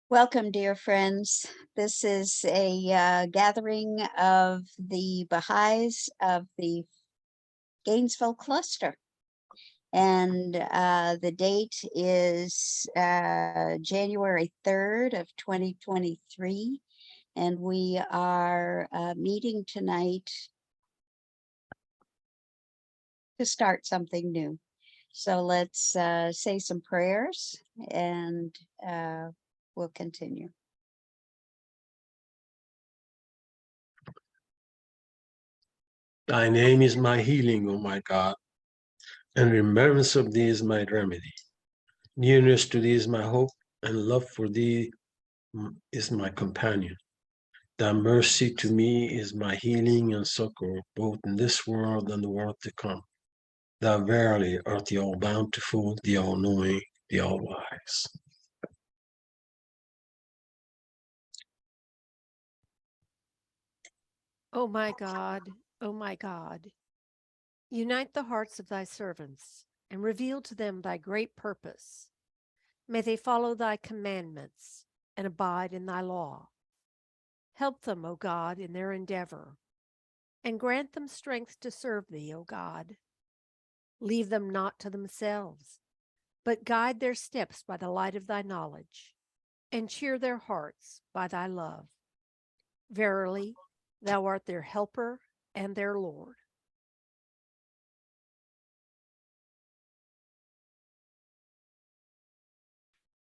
Welcome, dear friends. This is a gathering of the Baha'is of the Gainesville Cluster. And the date is January 3rd of 2023. And we are meeting tonight to start something new. So let's say some prayers and we'll continue. Thy name is my healing, O my God, and remembrance of thee is my remedy. Nearness to thee is my hope, and love for thee is my companion. Thy mercy to me is my healing and succor, both in this world and the world to come. Thou verily art the all-bountiful, the all-knowing, the all-wise. O my God, O my God, unite the hearts of thy servants and reveal to them thy great purpose. May they follow thy commandments and abide in thy law. Help them, O God, in their endeavor, and grant them strength to serve thee, O God. Leave them not to themselves, but guide their steps by the light of thy knowledge, and cheer their hearts by thy love. Verily, thou art their helper and their Lord.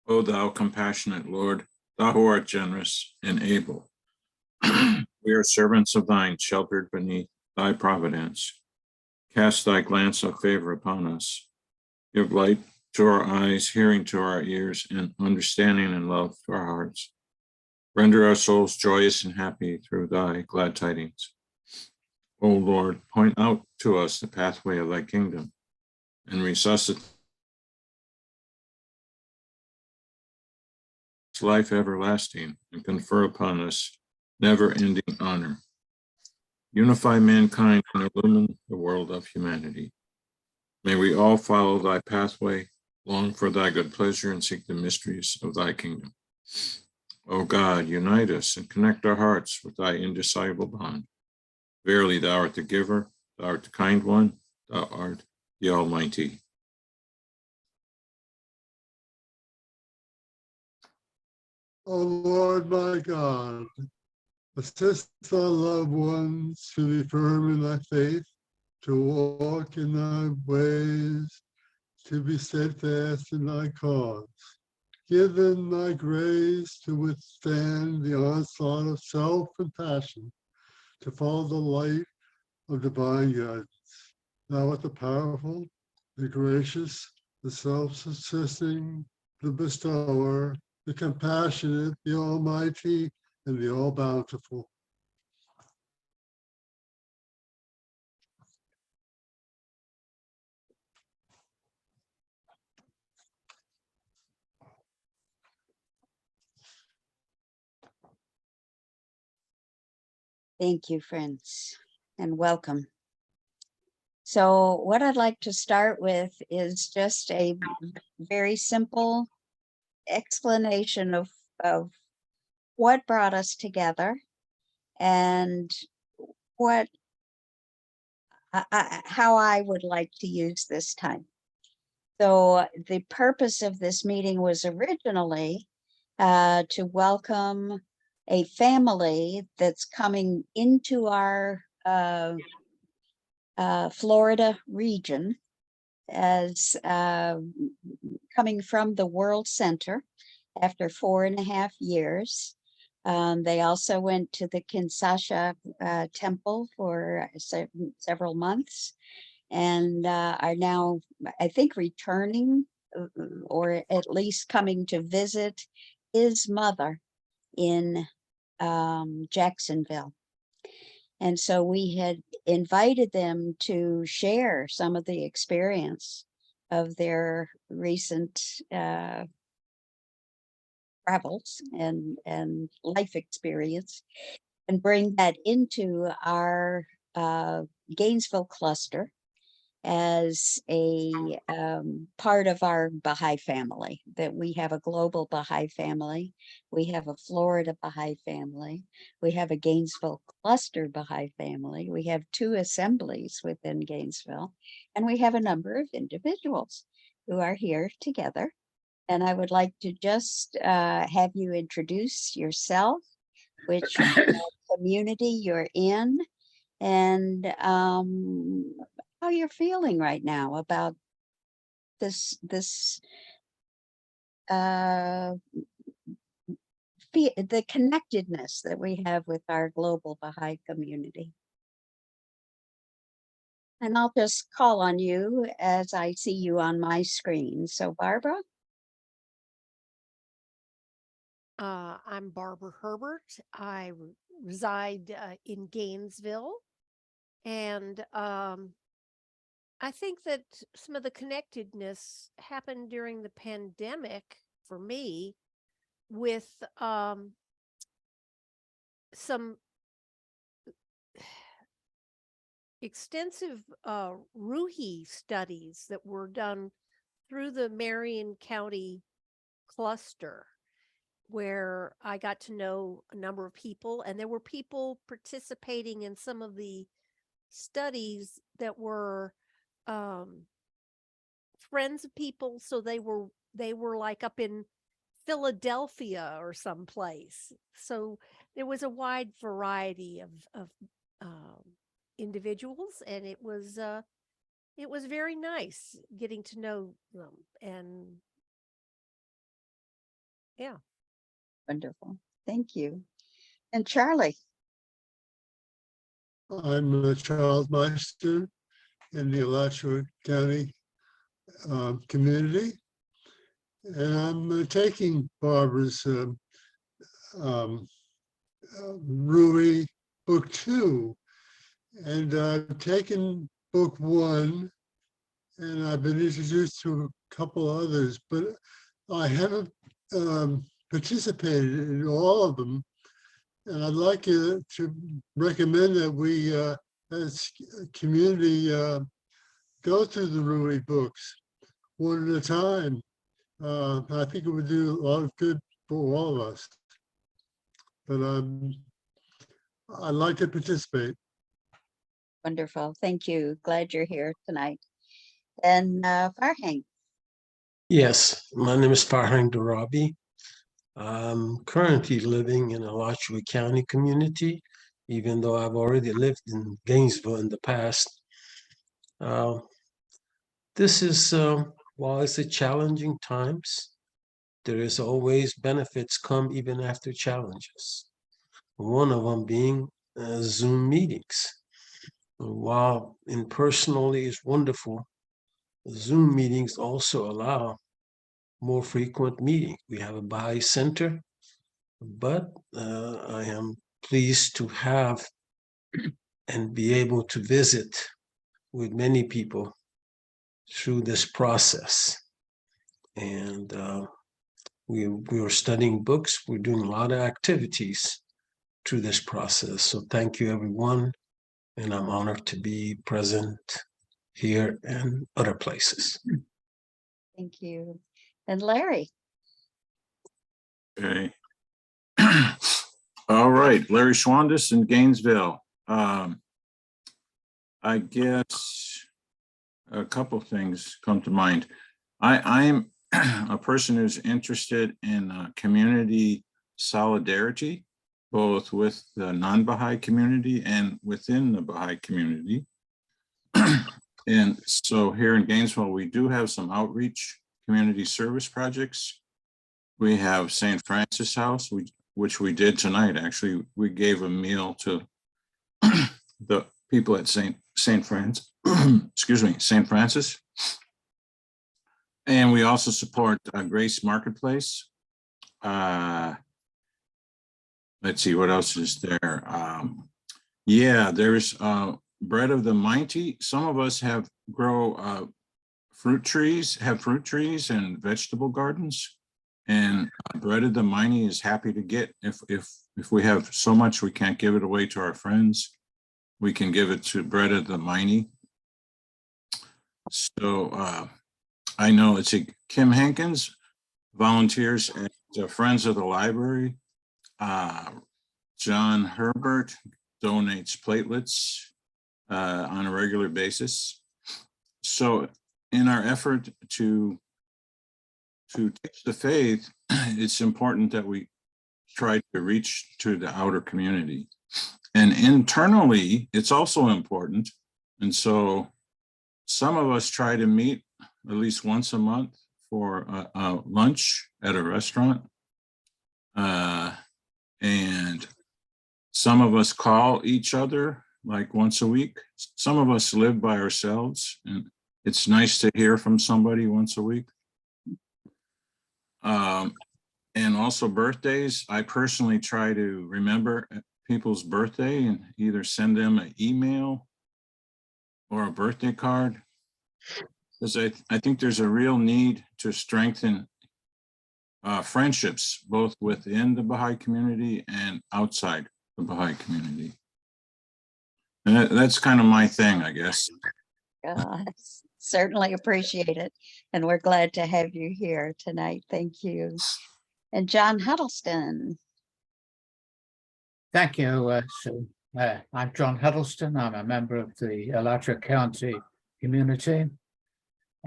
O thou compassionate Lord, thou who art generous and able, we are servants of thine, sheltered beneath thy providence. Cast thy glance of favor upon us. Give light to our eyes, hearing to our ears, and understanding and love to our hearts. Render our souls joyous and happy through thy glad tidings. O Lord, point out to us the pathway of thy kingdom, and resuscitate life everlasting, and confer upon us never-ending honor. Unify mankind and illumine the world of humanity. May we all follow thy pathway, long for thy good pleasure, and seek the mysteries of thy kingdom. O God, unite us and connect our hearts with thy indissoluble bond. Verily, thou art the giver, thou art the kind one, thou art the Almighty. O Lord my God, assist thy loved ones to be firm in thy faith, to walk in thy ways, to be steadfast in thy cause. Give them thy grace to withstand the onslaught of self and passion, to follow the light of divine guidance. Thou art the powerful, the gracious, the self-subsisting, the bestower, the compassionate, the almighty, and the all-bountiful. Thank you, friends, and welcome. So what I'd like to start with is just a very simple explanation of what brought us together and what how I would like to use this time. So the purpose of this meeting was originally to welcome a family that's coming into our Florida region as coming from the World Center after 4.5 years. They also went to the Kinshasa temple for several months and are now, I think, returning or at least coming to visit his mother in Jacksonville. And so we had invited them to share some of the experience of their recent travels and life experience and bring that into our Gainesville cluster. as a part of our Baha'i family, that we have a global Baha'i family. We have a Florida Baha'i family. We have a Gainesville Cluster Baha'i family. We have 2 assemblies within Gainesville, and we have a number of individuals who are here together. And I would like to just have you introduce yourself, which community you're in, and how you're feeling right now about the connectedness that we have with our global Baha'i community. And I'll just call on you as I see you on my screen. So Barbara? I'm Barbara Herbert. I reside in Gainesville, and I think that some of the connectedness happened during the pandemic for me with some extensive Ruhi studies that were done through the Marion County cluster, where I got to know a number of people, and there were people participating in some of the studies that were friends of people. So they were like up in Philadelphia or someplace. So there was a wide variety of individuals, and it was very nice getting to know them. And yeah. Wonderful. Thank you. And Charlie? I'm Charles Meister in the Alachua County community, and I'm taking Barbara's Rui book 2, and I've taken book 1, and I've been introduced to a couple others, but I haven't participated in all of them. And I'd like to recommend that we, as a community, go through the Rui books one at a time. I think it would do a lot of good for all of us. But I'd like to participate. Wonderful. Thank you. Glad you're here tonight. And Farhang? Yes, my name is Farhang Darabi. I'm currently living in Alachua County community, even though I've already lived in Gainesville in the past. This is, while it's a challenging times, there is always benefits come even after challenges. One of them being Zoom meetings. While in personally is wonderful, Zoom meetings also allow more frequent meeting. We have a Baha'i Center, but I am pleased to have and be able to visit with many people through this process. And we are studying books. We're doing a lot of activities through this process. So thank you, everyone. And I'm honored to be present here and other places. Thank you. And Larry? Okay. All right, Larry Schwandis in Gainesville. I guess a couple things come to mind. I'm a person who's interested in community solidarity, both with the non-Baha'i community and within the Baha'i community. And so here in Gainesville, we do have some outreach community service projects. We have St. Francis House, which we did tonight. Actually, we gave a meal to the people at St. Francis, excuse me, St. Francis. And we also support Grace Marketplace. Let's see, what else is there? Yeah, there's Bread of the Mighty. Some of us grow fruit trees and vegetable gardens. And Bread of the Mighty is happy to get, if we have so much we can't give it away to our friends, we can give it to Bread of the Mighty. So I know it's Kim Hankins volunteers at Friends of the Library. John Herbert donates platelets on a regular basis. So in our effort to teach the faith, it's important that we try to reach to the outer community. And internally, it's also important. And so some of us try to meet at least once a month for a lunch at a restaurant. And some of us call each other like once a week. Some of us live by ourselves, and it's nice to hear from somebody once a week. And also birthdays. I personally try to remember people's birthday and either send them an email or a birthday card. Because I think there's a real need to strengthen friendships, both within the Baha'i community and outside the Baha'i community. And that's kind of my thing, I guess. Certainly appreciate it. And we're glad to have you here tonight. Thank you. And John Huddleston. Thank you, Sue. I'm John Huddleston. I'm a member of the Alachua County community.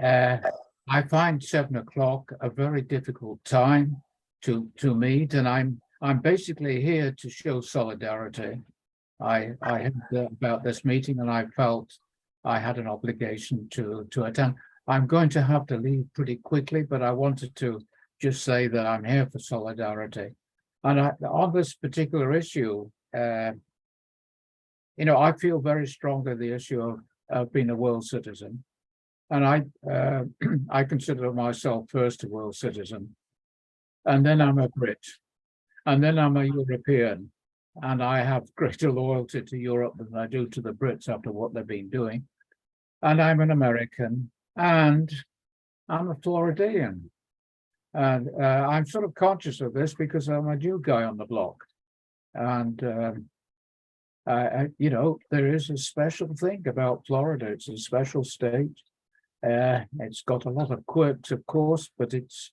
I find 7 o'clock a very difficult time to meet, and I'm basically here to show solidarity. I heard about this meeting, and I felt I had an obligation to attend. I'm going to have to leave pretty quickly, but I wanted to just say that I'm here for solidarity. And on this particular issue, I feel very strongly the issue of being a world citizen. And I consider myself first a world citizen. And then I'm a Brit. And then I'm a European. And I have greater loyalty to Europe than I do to the Brits after what they've been doing. And I'm an American. And I'm a Floridian. And I'm sort of conscious of this because I'm a new guy on the block. And, there is a special thing about Florida. It's a special state. It's got a lot of quirks, of course, but it's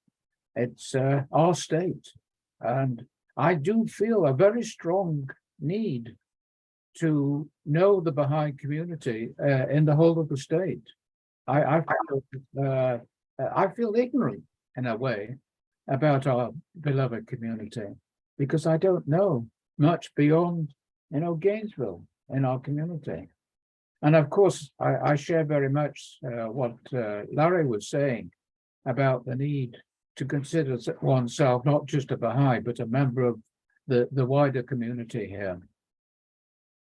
our state. And I do feel a very strong need to know the Baha'i community in the whole of the state. I feel ignorant in a way about our beloved community because I don't know much beyond, Gainesville in our community. And of course, I share very much what Larry was saying about the need to consider oneself not just a Baha'i, but a member of the wider community here.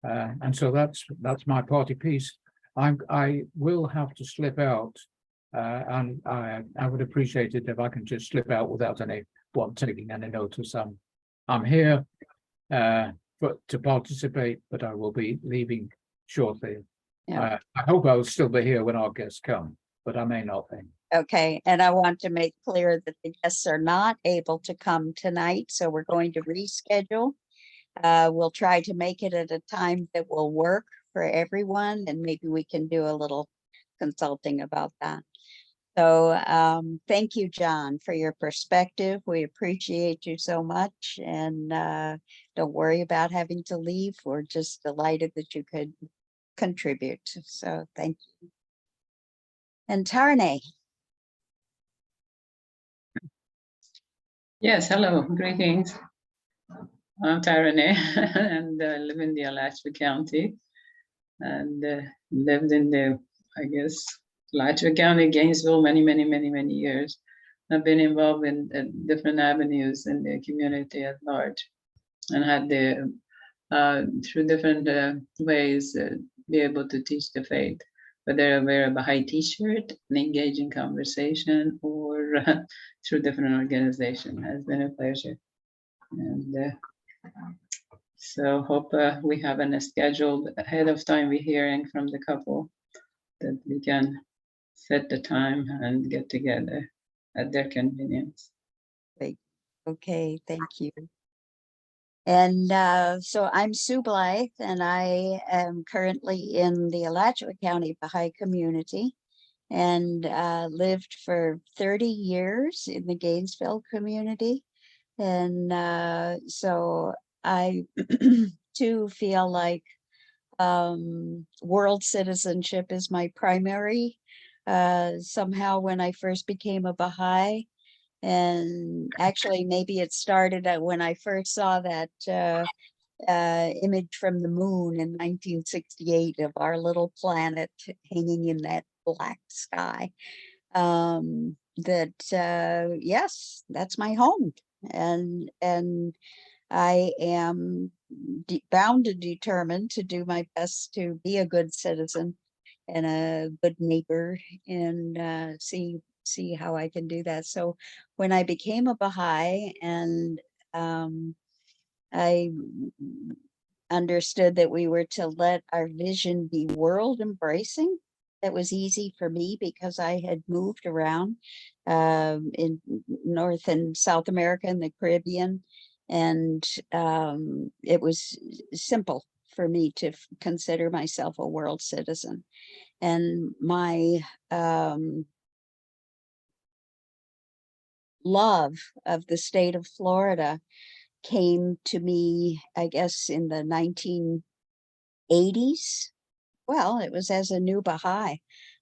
And so that's my party piece. I will have to slip out, and I would appreciate it if I can just slip out without anyone taking any notice. I'm here to participate, but I will be leaving shortly. Yeah. I hope I will still be here when our guests come, but I may not be. Okay, and I want to make clear that the guests are not able to come tonight, so we're going to reschedule. We'll try to make it at a time that will work for everyone, and maybe we can do a little consulting about that. So thank you, John, for your perspective. We appreciate you so much, and don't worry about having to leave. We're just delighted that you could contribute. So thank you. And Tarnay. Yes, hello, greetings. I'm Tarnay and live in the Alachua County and lived in the, Alachua County, Gainesville, many years. I've been involved in different avenues in the community at large and had through different ways, be able to teach the faith, whether I wear a Baha'i t-shirt and engage in conversation or through different organizations. Has been a pleasure. And so hope we have a scheduled ahead of time, we're hearing from the couple that we can set the time and get together at their convenience. Great. Okay, thank you. And so I'm Sue Blythe, and I am currently in the Alachua County Baha'i community. and lived for 30 years in the Gainesville community. And so I too feel like world citizenship is my primary. Somehow when I first became a Baha'i, and actually maybe it started when I first saw that image from the moon in 1968 of our little planet hanging in that black sky. Yes, that's my home, and I am bound and determined to do my best to be a good citizen and a good neighbor, and see how I can do that. So when I became a Baha'i, and I understood that we were to let our vision be world embracing. That was easy for me because I had moved around in North and South America and the Caribbean, and it was simple for me to consider myself a world citizen. And my love of the state of Florida came to me, I guess, in the 1980s. Well, it was as a new Baha'i,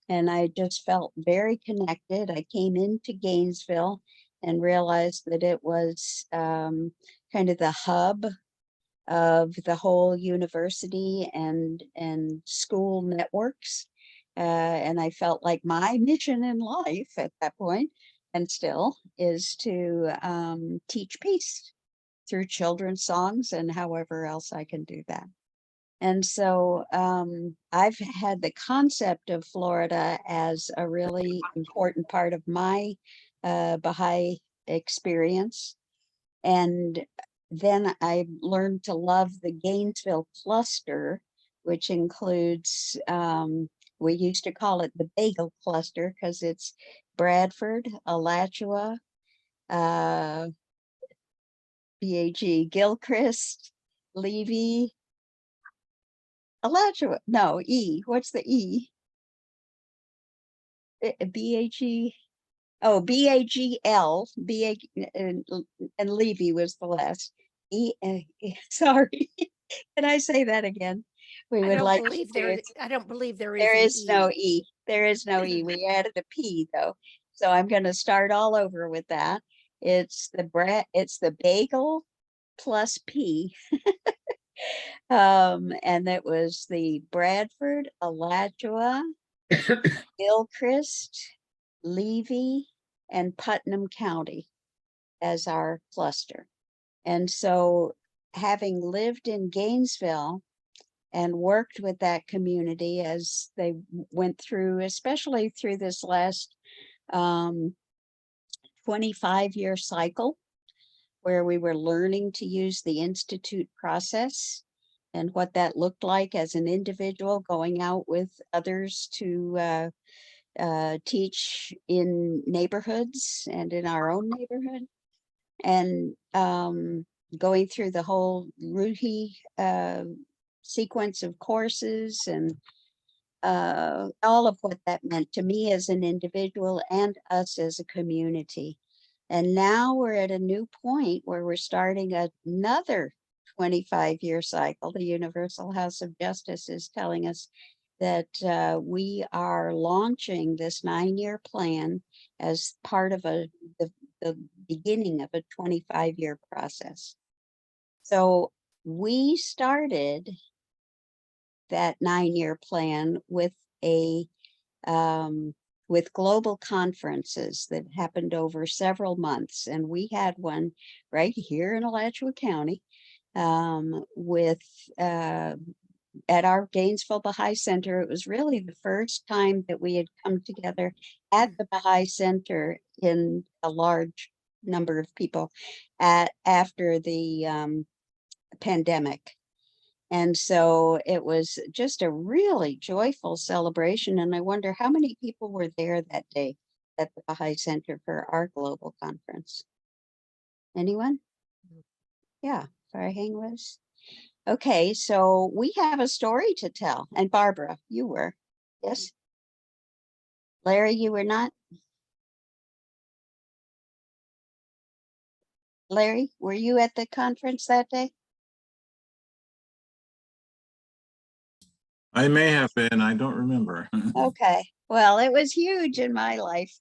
and I just felt very connected. I came into Gainesville and realized that it was kind of the hub of the whole university and school networks. And I felt like my mission in life at that point, and still, is to teach peace through children's songs and however else I can do that. And so I've had the concept of Florida as a really important part of my Baha'i experience. And then I learned to love the Gainesville Cluster, which includes, we used to call it the Bagel Cluster because it's Bradford, Alachua, BAG, Gilchrist, Levy, Alachua, no, E, what's the E? BAG, oh, BAGL, and Levy was the last. Sorry, can I say that again? We I would don't like believe to. I don't believe there There is is an no E. E. There is no E. We added a P though. So I'm going to start all over with that. It's the bagel plus P. And that was the Bradford, Alachua, Gilchrist, Levy, and Putnam County as our cluster. And so having lived in Gainesville and worked with that community as they went through, especially through this last 25-year cycle, where we were learning to use the institute process and what that looked like as an individual going out with others to teach in neighborhoods and in our own neighborhood, and going through the whole Ruhi sequence of courses and all of what that meant to me as an individual and us as a community. And now we're at a new point where we're starting another 25-year cycle. The Universal House of Justice is telling us that we are launching this 9-year plan as part of the beginning of a 25-year process. So we started that 9-year plan with with global conferences that happened over several months, and we had one right here in Alachua County with at our Gainesville Baha'i Center. It was really the first time that we had come together at the Baha'i Center in a large number of people after the pandemic. And so it was just a really joyful celebration. And I wonder how many people were there that day at the Baha'i Center for our global conference. Anyone? Yeah, Farhang was. Okay, so we have a story to tell. And Barbara, you were. Yes? Larry, you were not? Larry, were you at the conference that day? I may have been, I don't remember. Okay, well, it was huge in my life.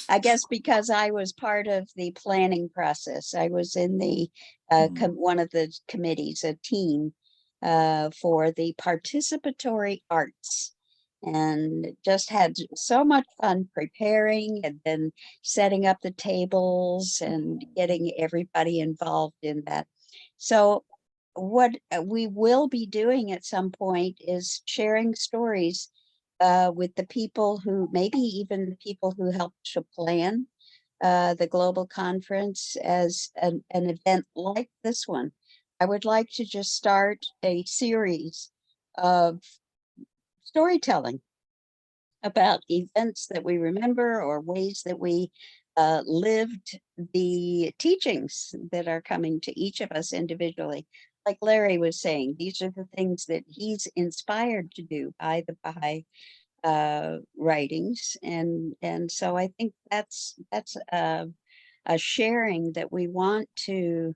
I guess because I was part of the planning process. I was in the one of the committees, a team for the participatory arts, and just had so much fun preparing and then setting up the tables and getting everybody involved in that. So what we will be doing at some point is sharing stories with the people who, maybe even the people who helped to plan the global conference as an event like this one. I would like to just start a series of storytelling about events that we remember or ways that we lived the teachings that are coming to each of us individually. Like Larry was saying, these are the things that he's inspired to do by the Baha'i writings, and so I think that's a sharing that we want to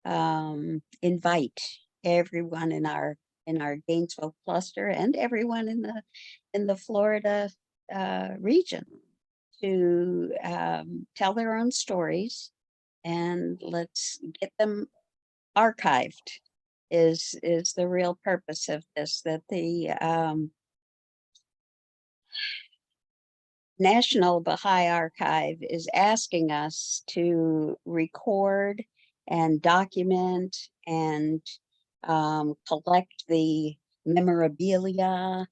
invite everyone in our Gainesville cluster and everyone in the Florida region to tell their own stories, and let's get them archived is the real purpose of this, that the National Baha'i Archive is asking us to record and document and collect the memorabilia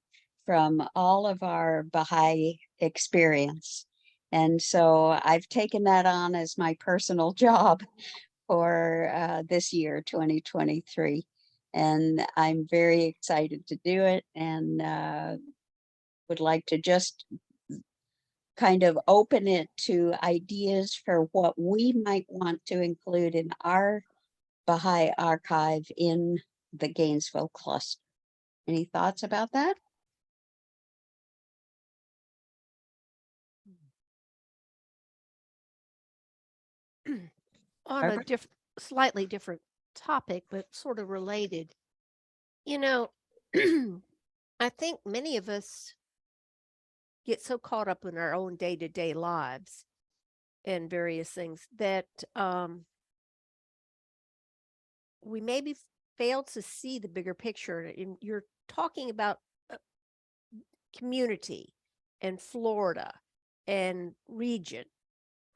from all of our Baha'i experience. And so I've taken that on as my personal job for this year, 2023. And I'm very excited to do it, and would like to just kind of open it to ideas for what we might want to include in our Baha'i archive in the Gainesville cluster. Any thoughts about that? On a slightly different topic, but sort of related. You know, I think many of us get so caught up in our own day-to-day lives and various things that we maybe fail to see the bigger picture. And you're talking about community and Florida and region.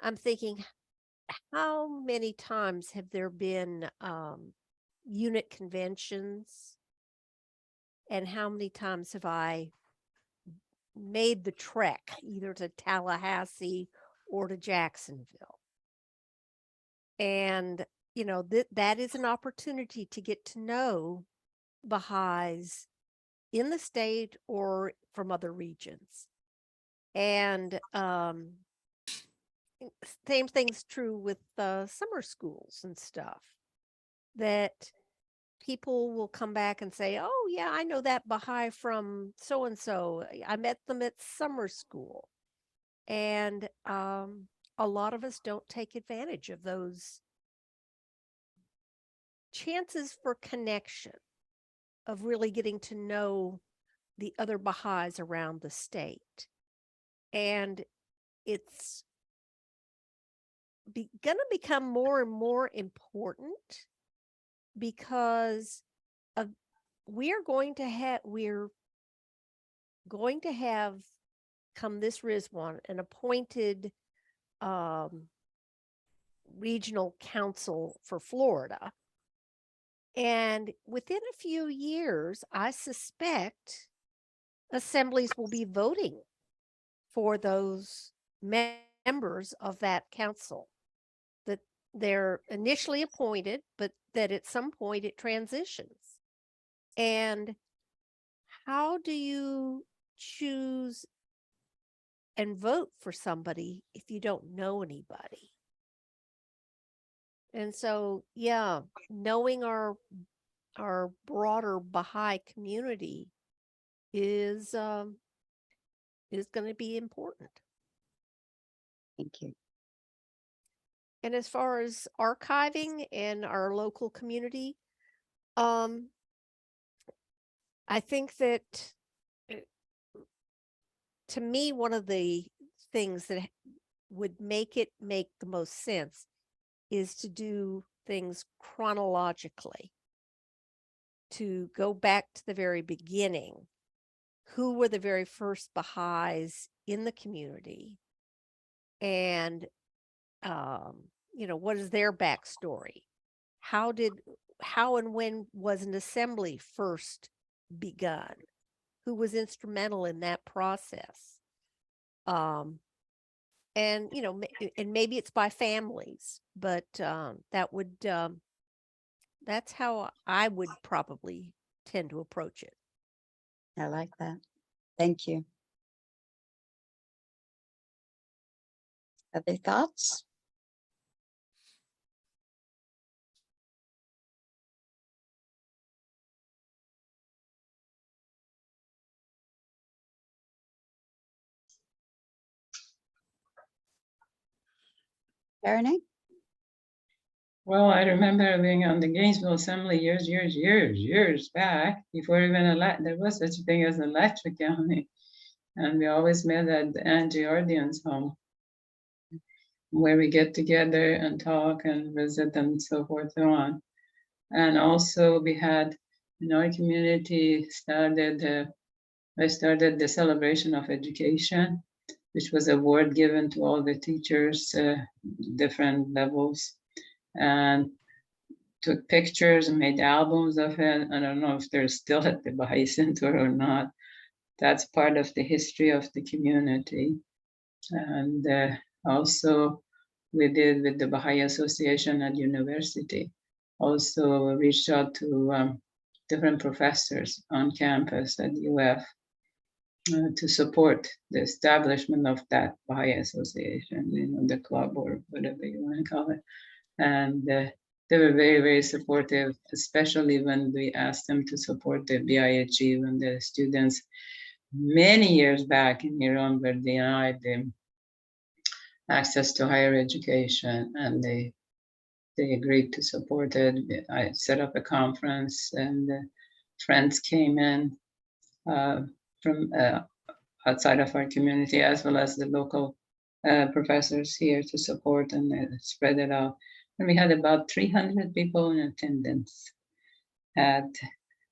I'm thinking, how many times have there been unit conventions, and how many times have I made the trek either to Tallahassee or to Jacksonville? And that is an opportunity to get to know Baha'is in the state or from other regions. And same thing's true with summer schools and stuff, that people will come back and say, oh yeah, I know that Baha'i from so and so, I met them at summer school. And a lot of us don't take advantage of those chances for connection, of really getting to know the other Baha'is around the state. And it's going to become more and more important, because we're going to have come this Rizwan an appointed regional council for Florida. And within a few years, I suspect Assemblies will be voting for those members of that council, that they're initially appointed, but that at some point it transitions. And how do you choose and vote for somebody if you don't know anybody? And so, yeah, knowing our broader Baha'i community is is going to be important. Thank you. And as far as archiving and our local community, I think that to me, one of the things that would make it make the most sense is to do things chronologically, to go back to the very beginning. Who were the very first Baha'is in the community? And, what is their backstory? How and when was an assembly first begun? Who was instrumental in that process? And maybe it's by families, but that's how I would probably tend to approach it. I like that. Thank you. Other thoughts? Veronique? Well, I remember being on the Gainesville Assembly years back, before even there was such a thing as Alachua County. And we always met at Angie Ordeon's home, where we get together and talk and visit and so forth and so on. And also we had, in our community, I started the celebration of education, which was a award given to all the teachers, different levels, and took pictures and made albums of it. I don't know if they're still at the Baha'i Center or not. That's part of the history of the community. And also we did with the Baha'i Association at university. Also reached out to different professors on campus at UF to support the establishment of that Baha'i Association, the club or whatever you want to call it. And they were very, very supportive, especially when we asked them to support the BIHE when the students many years back in Iran were denied them access to higher education, and they agreed to support it. I set up a conference, and friends came in from outside of our community, as well as the local professors here to support and spread it out. And we had about 300 people in attendance at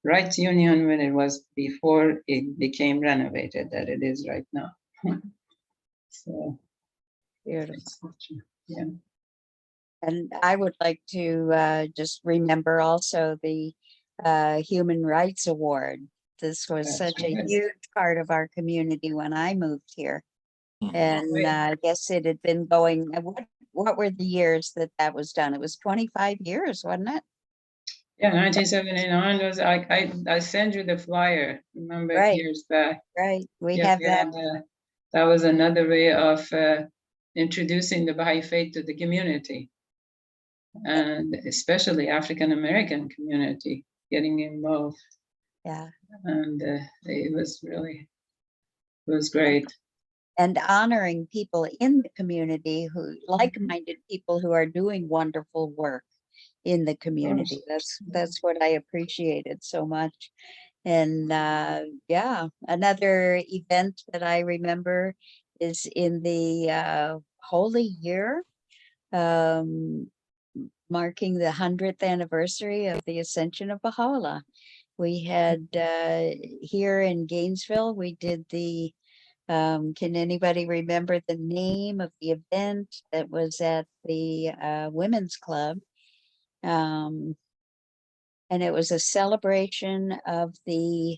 Rights Union when it was before it became renovated, that it is right now. So, Beautiful. yeah. And I would like to just remember also the Human Rights Award. This was That's such a right. huge part of our community when I moved here. Mhm. And I guess it had been going, what were the years that was done? It was 25 years, wasn't it? Yeah, 1979 was, I sent you the flyer, remember Right. years back. Right. We Yes, have we that. had, that was another way of introducing the Baha'i faith to the community, and especially African American community getting involved. Yeah. And it was great. And honoring people in the community who like-minded people who are doing wonderful work in the community. That's what I appreciated so much. And yeah, another event that I remember is in the Holy Year, marking the 100th anniversary of the Ascension of Baha'u'llah. We had here in Gainesville, we did the can anybody remember the name of the event that was at the Women's Club? And it was a celebration of the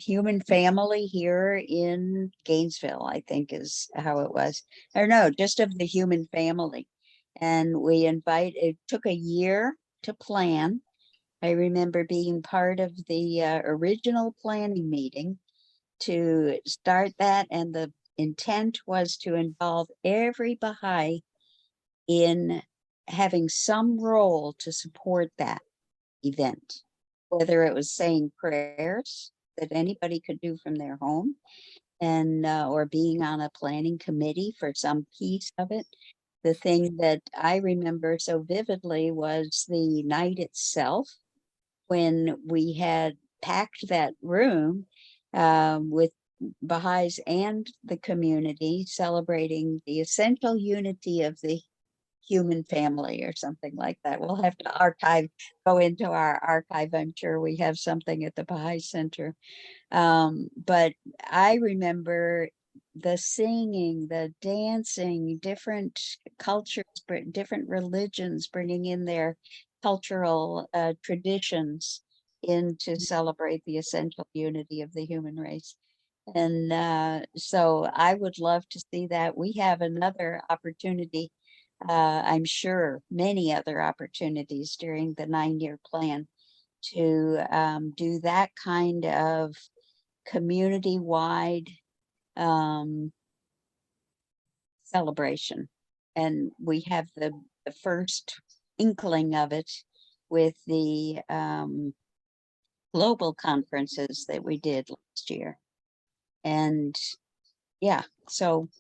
human family here in Gainesville, I think is how it was. Or no, just of the human family. And it took a year to plan. I remember being part of the original planning meeting to start that, and the intent was to involve every Baha'i in having some role to support that event, whether it was saying prayers that anybody could do from their home, and or being on a planning committee for some piece of it. The thing that I remember so vividly was the night itself, when we had packed that room with Baha'is and the community, celebrating the essential unity of the human family or something like that. We'll have to go into our archive. I'm sure we have something at the Baha'i Center. But I remember the singing, the dancing, different cultures, different religions bringing in their cultural traditions in to celebrate the essential unity of the human race. And so I would love to see that. We have another opportunity, I'm sure many other opportunities during the 9-year plan to do that kind of community-wide celebration. And we have the first inkling of it with the global conferences that we did last year. And yeah, so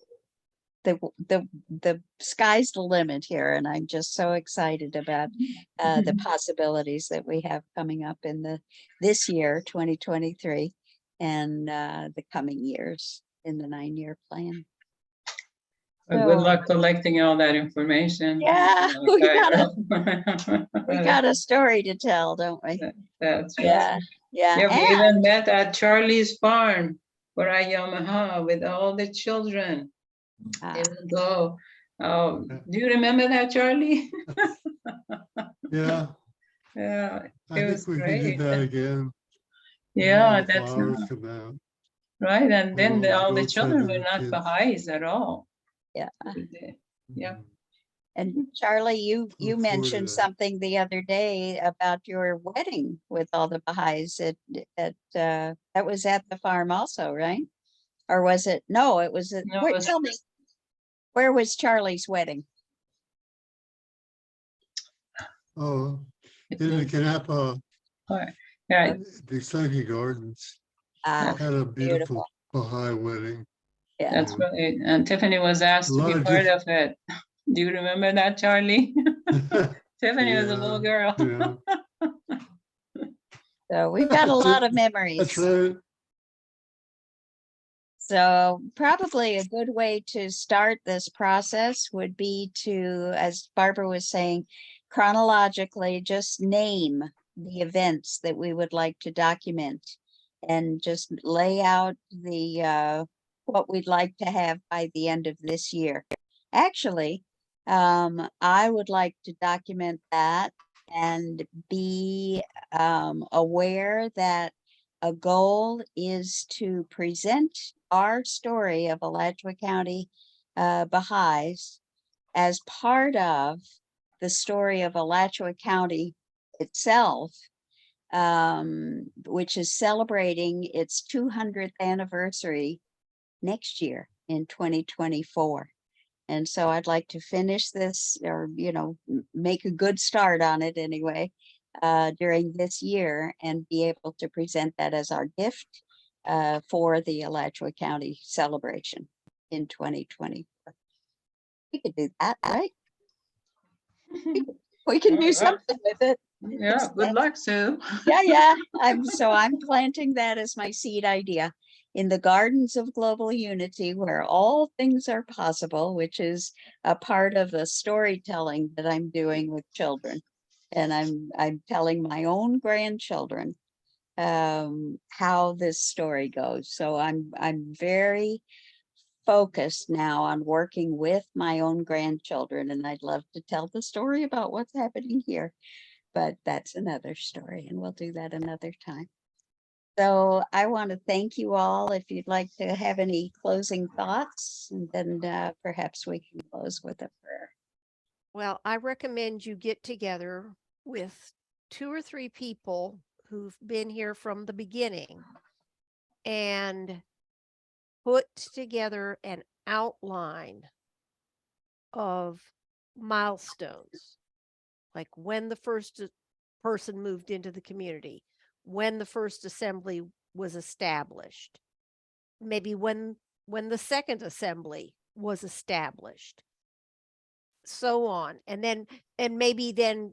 the sky's the limit here, and I'm just so excited about the possibilities that we have coming up in this year, 2023, and the coming years in the 9-year plan. Good So, luck collecting all that information. yeah, we Right. got a story to tell, don't we? That's right. Yeah, yeah. Yeah, we And even met at Charlie's farm for our Yamaha with all the children. They would go. Oh, do you remember that, Charlie? Yeah, Yeah, I it think was we could do great. that again. when Yeah, all the that's flowers come out. right. And then We'll all the go tell children were the not kids. Baha'is at all. yeah. Yeah. Mhm. And Charlie, you Look forward to mentioned that. something the other day about your wedding with all the Baha'is that was at the farm also, right? Or was it? No, it was at, No, it was- tell me, where was Charlie's wedding? Oh, in the Kanapa, Right. the Sunky Gardens, Ah, had a beautiful. beautiful Baha'i wedding. Yeah. That's right. And Tiffany was asked A to lot be of part of it. Do you remember that, Charlie? Tiffany was a little girl. Yeah, So we've got a lot of that's memories. right. So probably a good way to start this process would be to, as Barbara was saying, chronologically just name the events that we would like to document and just lay out the what we'd like to have by the end of this year. Actually, I would like to document that and be aware that a goal is to present our story of Alachua County Baha'is as part of the story of Alachua County itself, which is celebrating its 200th anniversary next year in 2024. And so I'd like to finish this, or, make a good start on it anyway, during this year, and be able to present that as our gift for the Alachua County celebration in 2024. We could do that, right? We can do Alright. something with it. Yeah, good luck, Sue. Yeah. I'm planting that as my seed idea in the gardens of global unity, where all things are possible, which is a part of the storytelling that I'm doing with children. And I'm telling my own grandchildren how this story goes. So I'm very focused now on working with my own grandchildren, and I'd love to tell the story about what's happening here, but that's another story, and we'll do that another time. So I want to thank you all. If you'd like to have any closing thoughts, and then perhaps we can close with a prayer. Well, I recommend you get together with 2 or 3 people who've been here from the beginning and put together an outline of milestones, like when the first person moved into the community, when the first assembly was established, maybe when the second assembly was established, so on. And maybe then,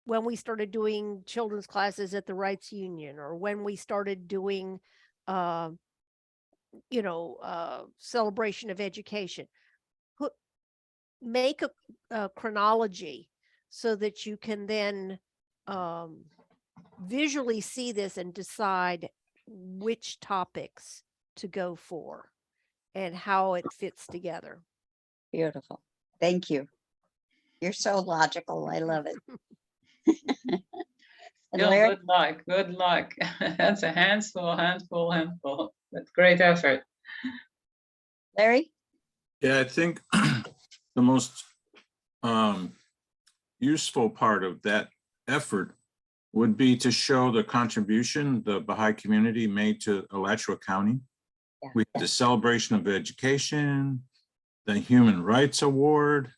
when we started doing children's classes at the Rights Union, or when we started doing, celebration of education. Make a chronology so that you can then visually see this and decide which topics to go for and how it fits together. Beautiful. Thank you. You're so logical. I love it. And Jill, Larry, good luck. Good luck. That's a handful. But great effort. Larry? Yeah, I think the most useful part of that effort would be to show the contribution the Baha'i community made to Alachua County. Yeah. We had the celebration of education, the Human Rights Award,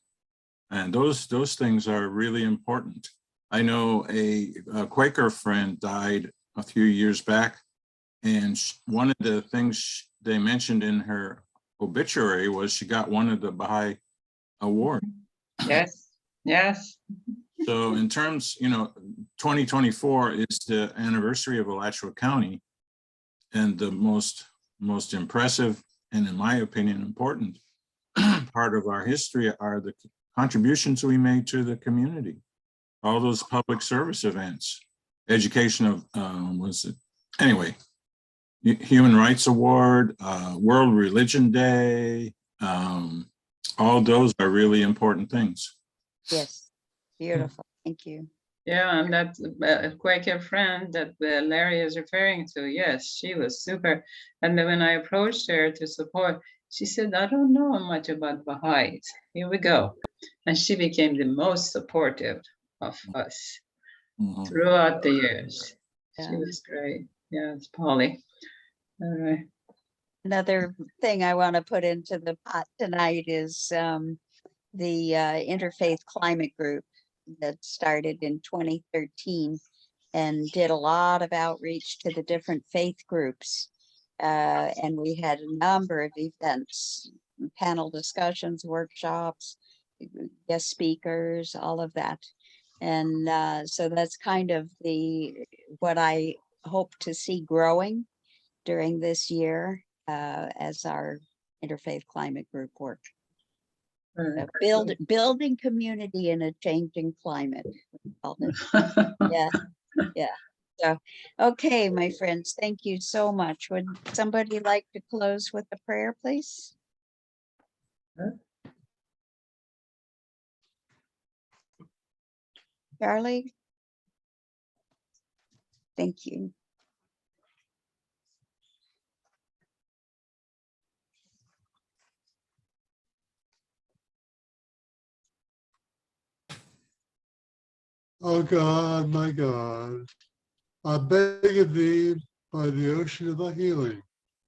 and those things are really important. I know a Quaker friend died a few years back, and one of the things they mentioned in her obituary was she got one of the Baha'i Award. Yes. Yes. So in terms, 2024 is the anniversary of Alachua County, and the most impressive and, in my opinion, important part of our history are the contributions we made to the community. All those public service events, education of Human Rights Award, World Religion Day, all those are really important things. Yes. Beautiful. Thank you. Yeah, and that Quaker friend that Larry is referring to, yes, she was super. And then when I approached her to support, she said, I don't know much about Baha'is. Here we go. And she became the most supportive of us throughout the years. Yeah. She was great. Yes, Polly. All right. Another thing I want to put into the pot tonight is the Interfaith Climate Group that started in 2013 and did a lot of outreach to the different faith groups. And we had a number of events, panel discussions, workshops, guest speakers, all of that. And so that's kind of what I hope to see growing during this year as our Interfaith Climate Group work. Building community in a changing climate. Yeah, yeah. So, okay, my friends, thank you so much. Would somebody like to close with a prayer, please? Charlie? Thank you. O God, my God, I beg of thee by the ocean of thy healing,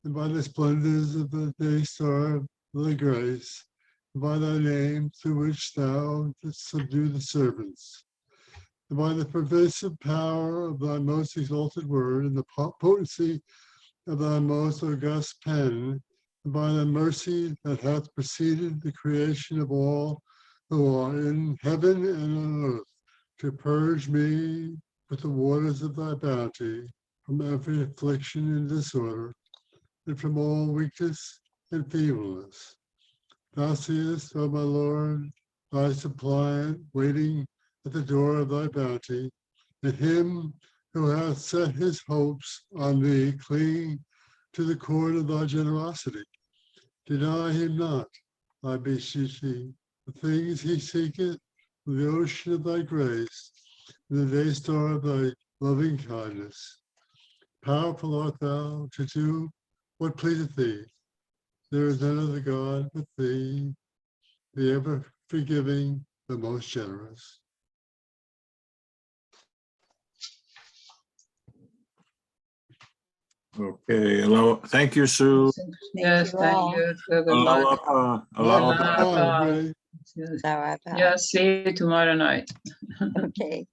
and by the splendors of the day star of thy grace, and by thy name through which thou didst subdue the servants, and by the pervasive power of thy most exalted word, and the potency of thy most august pen, and by the mercy that hath preceded the creation of all who are in heaven and on earth, to purge me with the waters of thy bounty from every affliction and disorder, and from all weakness and feebleness. Thou seest, O my Lord, thy suppliant waiting at the door of thy bounty, and him who hath set his hopes on thee clinging to the cord of thy generosity. Deny him not, I beseech thee, the things he seeketh, the ocean of thy grace, and the day star of thy loving kindness. Powerful art thou to do what pleaseth thee. There is none other God but thee, the ever forgiving, the most generous. Okay, hello. Thank you, Sue. Yes, you thank all. you. Good luck. Aloha. Aloha. Aloha. Yes. So Yeah, see you tomorrow night. okay.